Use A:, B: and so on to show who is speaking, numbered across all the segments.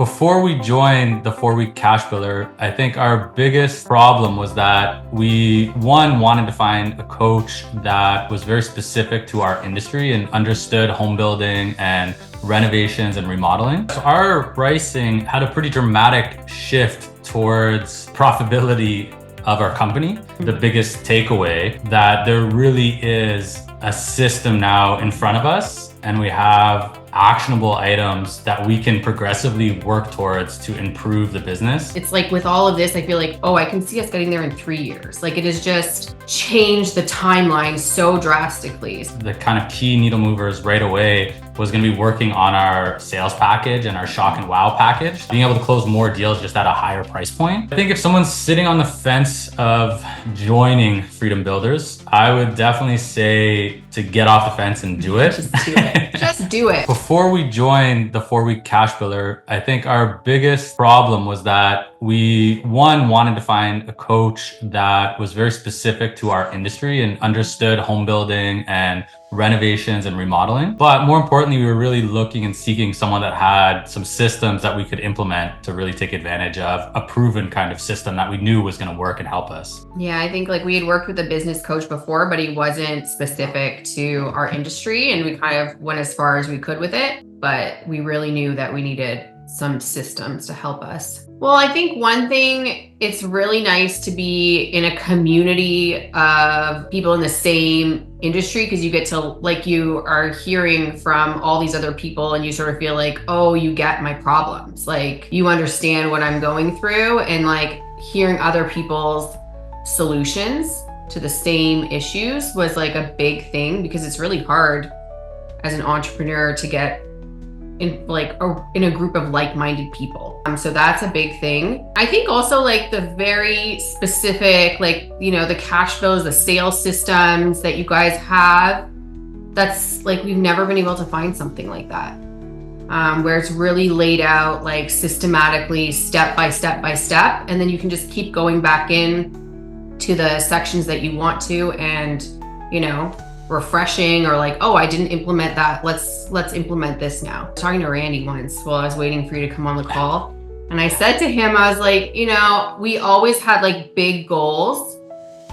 A: Before we joined the 4-week cash builder, I think our biggest problem was that we, one, wanted to find a coach that was very specific to our industry and understood home building and renovations and remodeling. So our pricing had a pretty dramatic shift towards profitability of our company. The biggest takeaway that there really is a system now in front of us, and we have actionable items that we can progressively work towards to improve the business.
B: It's like with all of this, I feel like, oh, I can see us getting there in 3 years. Like it has just changed the timeline so drastically.
A: The kind of key needle movers right away was going to be working on our sales package and our shock and wow package, being able to close more deals just at a higher price point. I think if someone's sitting on the fence of joining Freedom Builders, I would definitely say to get off the fence and do it.
B: Just do it. Just do it.
A: Before we joined the 4-week cash builder, I think our biggest problem was that we, one, wanted to find a coach that was very specific to our industry and understood home building and renovations and remodeling. But more importantly, we were really looking and seeking someone that had some systems that we could implement to really take advantage of a proven kind of system that we knew was going to work and help us.
B: Yeah, I think like we had worked with a business coach before, but he wasn't specific to our industry, and we kind of went as far as we could with it. But we really knew that we needed some systems to help us. Well, I think one thing, it's really nice to be in a community of people in the same industry, because you get to, like, you are hearing from all these other people and you sort of feel like, oh, you get my problems. Like you understand what I'm going through, and like hearing other people's solutions to the same issues was like a big thing, because it's really hard as an entrepreneur to get in like in a group of like-minded people. So that's a big thing. I think also like the very specific, like, you know, the cash flows, the sales systems that you guys have, that's like, we've never been able to find something like that. Where it's really laid out like systematically, step by step by step, and then you can just keep going back in to the sections that you want to, and, you know, refreshing, or like, oh, I didn't implement that. Let's implement this now. I was talking to Randy once while I was waiting for you to come on the call. And I said to him, I was like, you know, we always had like big goals.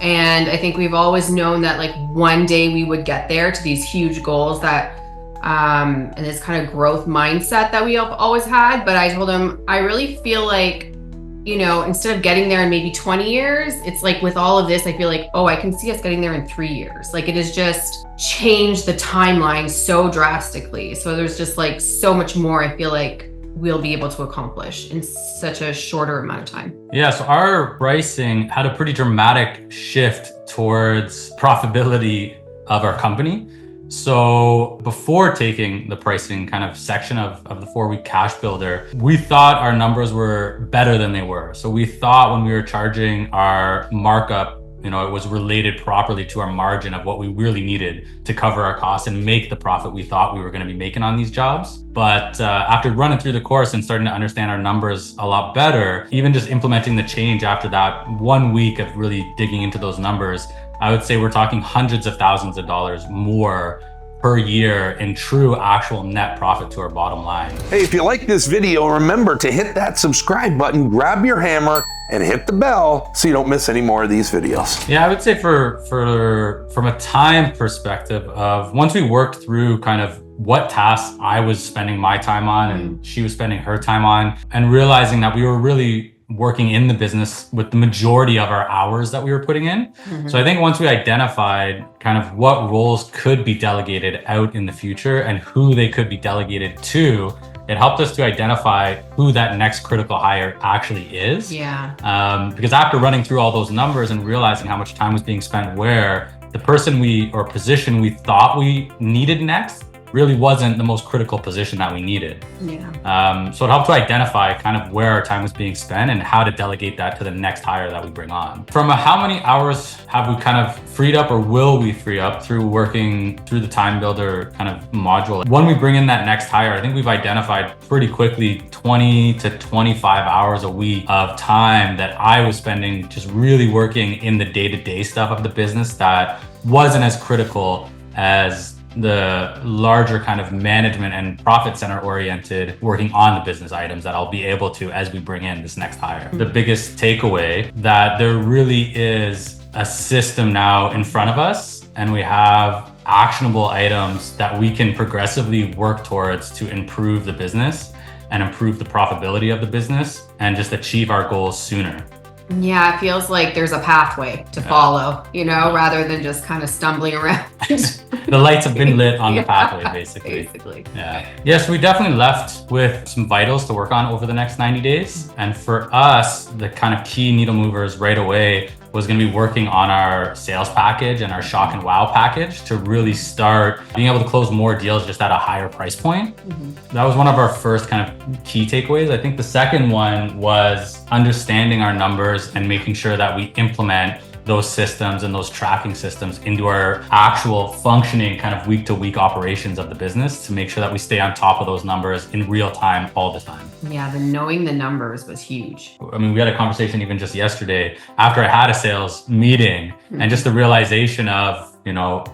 B: And I think we've always known that like one day we would get there to these huge goals that, and this kind of growth mindset that we have always had. But I told him, I really feel like, you know, instead of getting there in maybe 20 years, it's like with all of this, I feel like, oh, I can see us getting there in 3 years. Like it has just changed the timeline so drastically. So there's just like so much more I feel like we'll be able to accomplish in such a shorter amount of time.
A: Yeah, so our pricing had a pretty dramatic shift towards profitability of our company. So before taking the pricing kind of section of the 4-week cash builder, we thought our numbers were better than they were. So we thought when we were charging our markup, you know, it was related properly to our margin of what we really needed to cover our costs and make the profit we thought we were going to be making on these jobs. But after running through the course and starting to understand our numbers a lot better, even just implementing the change after that 1 week of really digging into those numbers, I would say we're talking hundreds of thousands of dollars more per year in true actual net profit to our bottom line.
C: Hey, if you like this video, remember to hit that subscribe button, grab your hammer, and hit the bell so you don't miss any more of these videos.
A: Yeah, I would say from a time perspective of once we worked through kind of what tasks I was spending my time on and she was spending her time on, and realizing that we were really working in the business with the majority of our hours that we were putting in. So I think once we identified kind of what roles could be delegated out in the future and who they could be delegated to, it helped us to identify who that next critical hire actually is.
B: Yeah.
A: Because after running through all those numbers and realizing how much time was being spent where, the person or position we thought we needed next really wasn't the most critical position that we needed.
B: Yeah.
A: So it helped to identify kind of where our time was being spent and how to delegate that to the next hire that we bring on. From how many hours have we kind of freed up, or will we free up through working through the time builder kind of module? When we bring in that next hire, I think we've identified pretty quickly 20 to 25 hours a week of time that I was spending just really working in the day-to-day stuff of the business that wasn't as critical as the larger kind of management and profit center oriented working on the business items that I'll be able to as we bring in this next hire. The biggest takeaway that there really is a system now in front of us, and we have actionable items that we can progressively work towards to improve the business and improve the profitability of the business and just achieve our goals sooner.
B: Yeah, it feels like there's a pathway to follow, rather than just kind of stumbling around.
A: The lights have been lit on the pathway, basically. Yeah. Yes, we definitely left with some vitals to work on over the next 90 days. And for us, the kind of key needle movers right away was going to be working on our sales package and our shock and wow package to really start being able to close more deals just at a higher price point. That was one of our first kind of key takeaways. I think the second one was understanding our numbers and making sure that we implement those systems and those tracking systems into our actual functioning kind of week to week operations of the business to make sure that we stay on top of those numbers in real time all the time.
B: Yeah, knowing the numbers was huge.
A: I mean, we had a conversation even just yesterday after I had a sales meeting and just the realization of,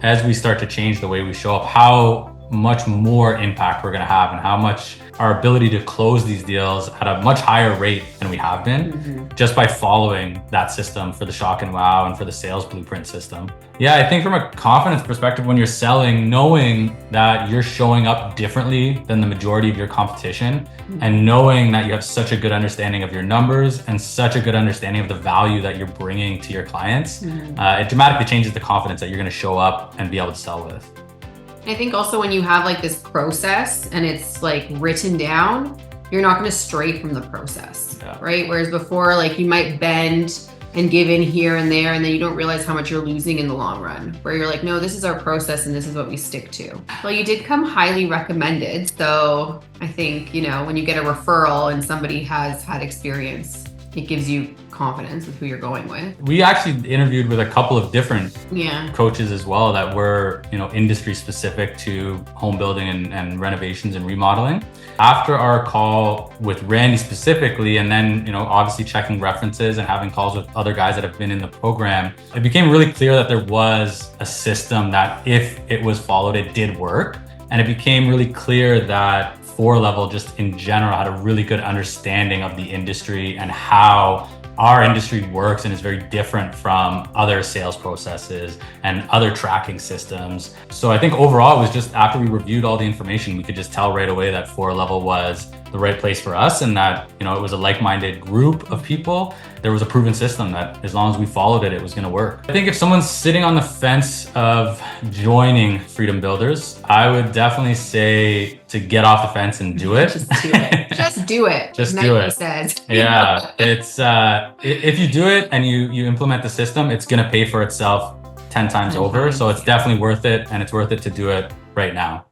A: as we start to change the way we show up, how much more impact we're going to have and how much our ability to close these deals at a much higher rate than we have been just by following that system for the shock and wow and for the sales blueprint system. Yeah, I think from a confidence perspective, when you're selling, knowing that you're showing up differently than the majority of your competition and knowing that you have such a good understanding of your numbers and such a good understanding of the value that you're bringing to your clients, it dramatically changes the confidence that you're going to show up and be able to sell with.
B: I think also when you have like this process and it's like written down, you're not going to stray from the process, right? Whereas before, like you might bend and give in here and there, and then you don't realize how much you're losing in the long run, where you're like, no, this is our process and this is what we stick to. Well, you did come highly recommended. So I think, when you get a referral and somebody has had experience, it gives you confidence with who you're going with.
A: We actually interviewed with a couple of different coaches as well that were, industry specific to home building and renovations and remodeling. After our call with Randy specifically, and then, obviously checking references and having calls with other guys that have been in the program, it became really clear that there was a system that if it was followed, it did work. And it became really clear that 4Level just in general had a really good understanding of the industry and how our industry works and is very different from other sales processes and other tracking systems. So I think overall it was just after we reviewed all the information, we could just tell right away that 4Level was the right place for us and that, it was a like-minded group of people. There was a proven system that as long as we followed it, it was going to work. I think if someone's sitting on the fence of joining Freedom Builders, I would definitely say to get off the fence and do it.
B: Just do it. Just do it.
A: Just do it.
B: Says.
A: Yeah, it's if you do it and you implement the system, it's going to pay for itself 10 times over. So it's definitely worth it, and it's worth it to do it right now.